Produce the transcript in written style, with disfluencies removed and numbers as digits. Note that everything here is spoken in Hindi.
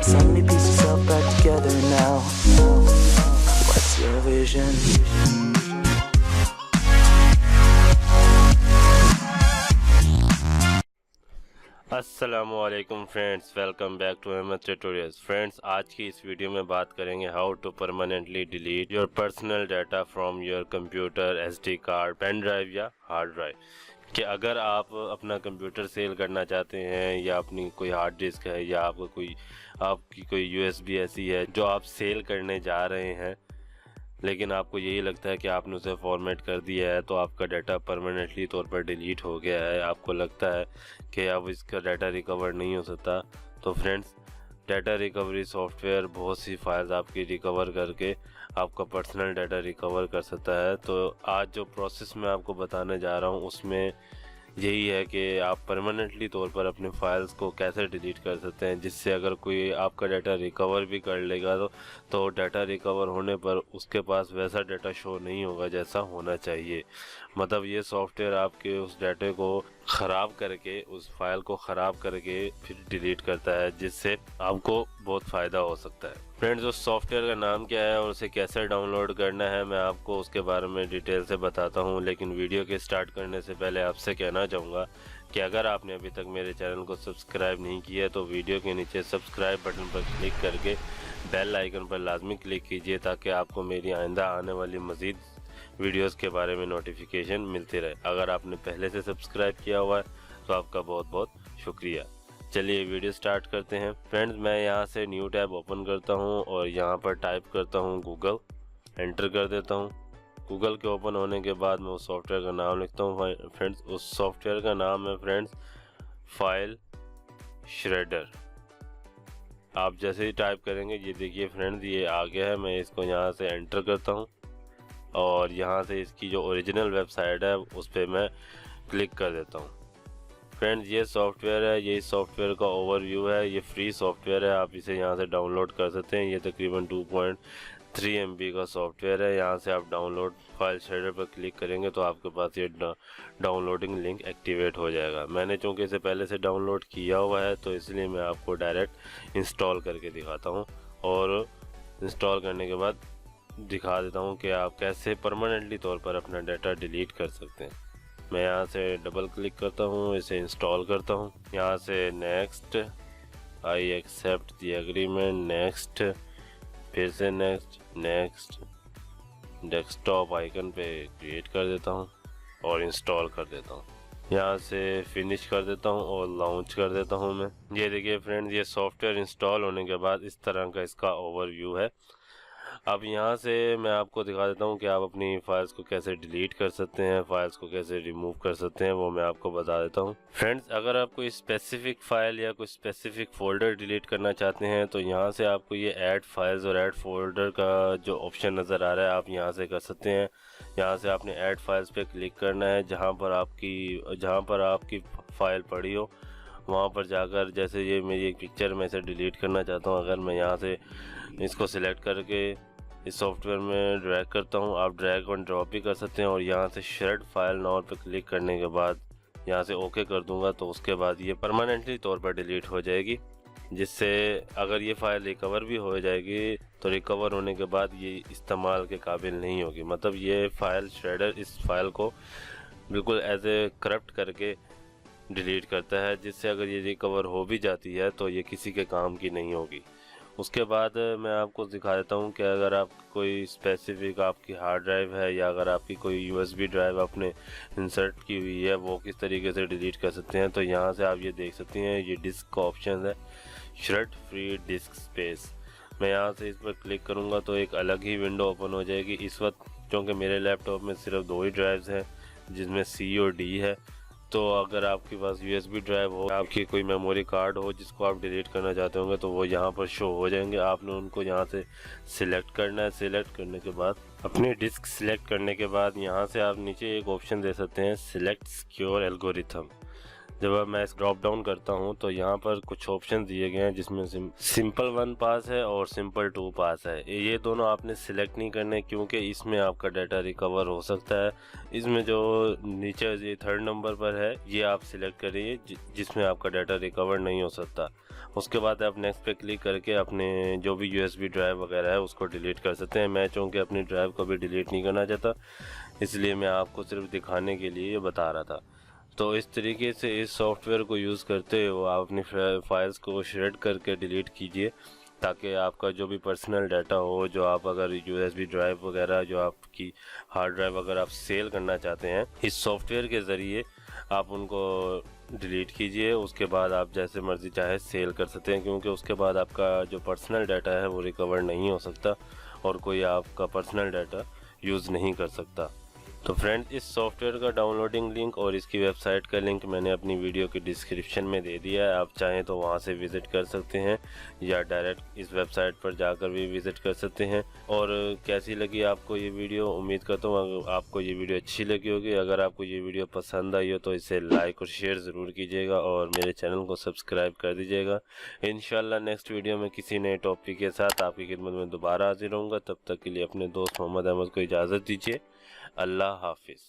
So many pieces all back together now. What's your vision? अस्सलामुअलैकुम friends, welcome back to Ahmad tutorials. Friends, आज की इस वीडियो में बात करेंगे how to permanently delete your personal data from your computer, SD card, pen drive या हार्ड ड्राइव। कि अगर आप अपना कंप्यूटर सेल करना चाहते हैं या अपनी कोई हार्ड डिस्क है या आपकी कोई यूएसबी ऐसी है जो आप सेल करने जा रहे हैं, लेकिन आपको यही लगता है कि आपने उसे फॉर्मेट कर दिया है तो आपका डाटा परमानेंटली तौर पर डिलीट हो गया है, आपको लगता है कि अब इसका डाटा रिकवर नहीं हो सकता, तो फ्रेंड्स, डाटा रिकवरी सॉफ्टवेयर बहुत सी फाइल्स आपकी रिकवर करके आपका पर्सनल डाटा रिकवर कर सकता है। तो आज जो प्रोसेस मैं आपको बताने जा रहा हूँ उसमें यही है कि आप परमानेंटली तौर पर अपने फाइल्स को कैसे डिलीट कर सकते हैं, जिससे अगर कोई आपका डाटा रिकवर भी कर लेगा तो डाटा रिकवर होने पर उसके पास वैसा डाटा शो नहीं होगा जैसा होना चाहिए। मतलब ये सॉफ्टवेयर आपके उस डाटे को ख़राब करके, उस फाइल को ख़राब करके फिर डिलीट करता है, जिससे आपको बहुत फ़ायदा हो सकता है। फ्रेंड्स, उस सॉफ्टवेयर का नाम क्या है और उसे कैसे डाउनलोड करना है मैं आपको उसके बारे में डिटेल से बताता हूं, लेकिन वीडियो के स्टार्ट करने से पहले आपसे कहना चाहूँगा कि अगर आपने अभी तक मेरे चैनल को सब्सक्राइब नहीं किया है तो वीडियो के नीचे सब्सक्राइब बटन पर क्लिक करके बेल आइकन पर लाजमी क्लिक कीजिए ताकि आपको मेरी आइंदा आने वाली मज़ीद वीडियोस के बारे में नोटिफिकेशन मिलती रहे। अगर आपने पहले से सब्सक्राइब किया हुआ है तो आपका बहुत बहुत शुक्रिया। चलिए वीडियो स्टार्ट करते हैं। फ्रेंड्स, मैं यहाँ से न्यू टैब ओपन करता हूँ और यहाँ पर टाइप करता हूँ गूगल, एंटर कर देता हूँ। गूगल के ओपन होने के बाद मैं उस सॉफ्टवेयर का नाम लिखता हूँ। फ्रेंड्स, उस सॉफ्टवेयर का नाम है फ्रेंड्स फाइल श्रेडर। आप जैसे ही टाइप करेंगे, ये देखिए फ्रेंड्स, ये आ गया है। मैं इसको यहाँ से एंटर करता हूँ और यहाँ से इसकी जो ओरिजिनल वेबसाइट है उस पर मैं क्लिक कर देता हूँ। फ्रेंड्स, ये सॉफ्टवेयर है, ये सॉफ्टवेयर का ओवरव्यू है। ये फ्री सॉफ्टवेयर है, आप इसे यहाँ से डाउनलोड कर सकते हैं। ये तकरीबन 2.3 MB का सॉफ्टवेयर है। यहाँ से आप डाउनलोड फाइल शेडर पर क्लिक करेंगे तो आपके पास ये डाउनलोडिंग लिंक एक्टिवेट हो जाएगा। मैंने चूँकि इसे पहले से डाउनलोड किया हुआ है तो इसलिए मैं आपको डायरेक्ट इंस्टॉल करके दिखाता हूँ और इंस्टॉल करने के बाद दिखा देता हूँ कि आप कैसे परमानेंटली तौर पर अपना डाटा डिलीट कर सकते हैं। मैं यहाँ से डबल क्लिक करता हूँ, इसे इंस्टॉल करता हूँ। यहाँ से next, I accept the agreement, next, फिर से नेक्स्ट, नेक्स्ट, डेस्कटॉप आइकन पे क्रिएट कर देता हूँ और इंस्टॉल कर देता हूँ। यहाँ से फिनिश कर देता हूँ और लॉन्च कर देता हूँ मैं। ये देखिए फ्रेंड्स, ये सॉफ्टवेयर इंस्टॉल होने के बाद इस तरह का इसका ओवरव्यू है। अब यहाँ से मैं आपको दिखा देता हूँ कि आप अपनी फाइल्स को कैसे डिलीट कर सकते हैं, फाइल्स को कैसे रिमूव कर सकते हैं, वो मैं आपको बता देता हूँ। फ्रेंड्स, अगर आप कोई स्पेसिफिक फ़ाइल या कोई स्पेसिफिक फ़ोल्डर डिलीट करना चाहते हैं तो यहाँ से आपको ये ऐड फाइल्स और ऐड फोल्डर का जो ऑप्शन नज़र आ रहा है आप यहाँ से कर सकते हैं। यहाँ से आपने ऐड फाइल्स पे क्लिक करना है। जहाँ पर आपकी फ़ाइल पड़ी हो वहाँ पर जाकर, जैसे ये मेरी एक पिक्चर में इसे डिलीट करना चाहता हूँ, अगर मैं यहाँ से इसको सिलेक्ट करके इस सॉफ्टवेयर में ड्रैग करता हूँ, आप ड्रैग और ड्रॉप भी कर सकते हैं और यहाँ से शेड फाइल नाउ पे क्लिक करने के बाद यहाँ से ओके कर दूंगा तो उसके बाद ये परमानेंटली तौर पर डिलीट हो जाएगी, जिससे अगर ये फ़ाइल रिकवर भी हो जाएगी तो रिकवर होने के बाद ये इस्तेमाल के काबिल नहीं होगी। मतलब ये फाइल श्रेडर इस फाइल को बिल्कुल एज ए करप्ट करके डिलीट करता है, जिससे अगर ये रिकवर हो भी जाती है तो ये किसी के काम की नहीं होगी। उसके बाद मैं आपको दिखा देता हूँ कि अगर आप कोई स्पेसिफिक आपकी हार्ड ड्राइव है या अगर आपकी कोई यूएसबी ड्राइव आपने इंसर्ट की हुई है वो किस तरीके से डिलीट कर सकते हैं। तो यहाँ से आप ये देख सकते हैं, ये डिस्क का ऑप्शन है, श्रेड फ्री डिस्क स्पेस। मैं यहाँ से इस पर क्लिक करूँगा तो एक अलग ही विंडो ओपन हो जाएगी। इस वक्त क्योंकि मेरे लैपटॉप में सिर्फ 2 ही ड्राइव्स हैं जिसमें C और D है, तो अगर आपके पास USB ड्राइव हो, आपकी कोई मेमोरी कार्ड हो जिसको आप डिलीट करना चाहते होंगे तो वो यहाँ पर शो हो जाएंगे। आपने उनको यहाँ से सिलेक्ट करना है। सिलेक्ट करने के बाद अपनी डिस्क सिलेक्ट करने के बाद यहाँ से आप नीचे एक ऑप्शन दे सकते हैं, सिलेक्ट सिक्योर एल्गोरिथम। जब अब मैं इस ड्रॉप डाउन करता हूं तो यहाँ पर कुछ ऑप्शन दिए गए हैं जिसमें सिंपल 1 पास है और सिंपल 2 पास है। ये दोनों आपने सिलेक्ट नहीं करने क्योंकि इसमें आपका डाटा रिकवर हो सकता है। इसमें जो नीचे ये 3rd नंबर पर है ये आप सिलेक्ट करिए जिसमें आपका डाटा रिकवर नहीं हो सकता। उसके बाद आप नेक्स्ट पे क्लिक करके अपने जो भी USB ड्राइव वगैरह है उसको डिलीट कर सकते हैं। मैं चूँकि अपनी ड्राइव को भी डिलीट नहीं करना चाहता, इसलिए मैं आपको सिर्फ दिखाने के लिए ये बता रहा था। तो इस तरीके से इस सॉफ्टवेयर को यूज़ करते हुए आप अपनी फाइल्स को श्रेड करके डिलीट कीजिए, ताकि आपका जो भी पर्सनल डाटा हो, जो आप अगर USB ड्राइव वगैरह, जो आपकी हार्ड ड्राइव अगर आप सेल करना चाहते हैं, इस सॉफ्टवेयर के ज़रिए आप उनको डिलीट कीजिए। उसके बाद आप जैसे मर्ज़ी चाहे सेल कर सकते हैं, क्योंकि उसके बाद आपका जो पर्सनल डाटा है वो रिकवर नहीं हो सकता और कोई आपका पर्सनल डाटा यूज़ नहीं कर सकता। तो फ्रेंड्स, इस सॉफ्टवेयर का डाउनलोडिंग लिंक और इसकी वेबसाइट का लिंक मैंने अपनी वीडियो के डिस्क्रिप्शन में दे दिया है। आप चाहें तो वहां से विज़िट कर सकते हैं या डायरेक्ट इस वेबसाइट पर जाकर भी विज़िट कर सकते हैं। और कैसी लगी आपको ये वीडियो, उम्मीद करता हूँ आपको ये वीडियो अच्छी लगी होगी। अगर आपको ये वीडियो पसंद आई हो तो इसे लाइक और शेयर ज़रूर कीजिएगा और मेरे चैनल को सब्सक्राइब कर दीजिएगा। इंशाल्लाह नेक्स्ट वीडियो में किसी नए टॉपिक के साथ आपकी खिदमत में दोबारा हाजिर होऊंगा। तब तक के लिए अपने दोस्त मोहम्मद अहमद को इजाज़त दीजिए। अल्लाह हाफिज़।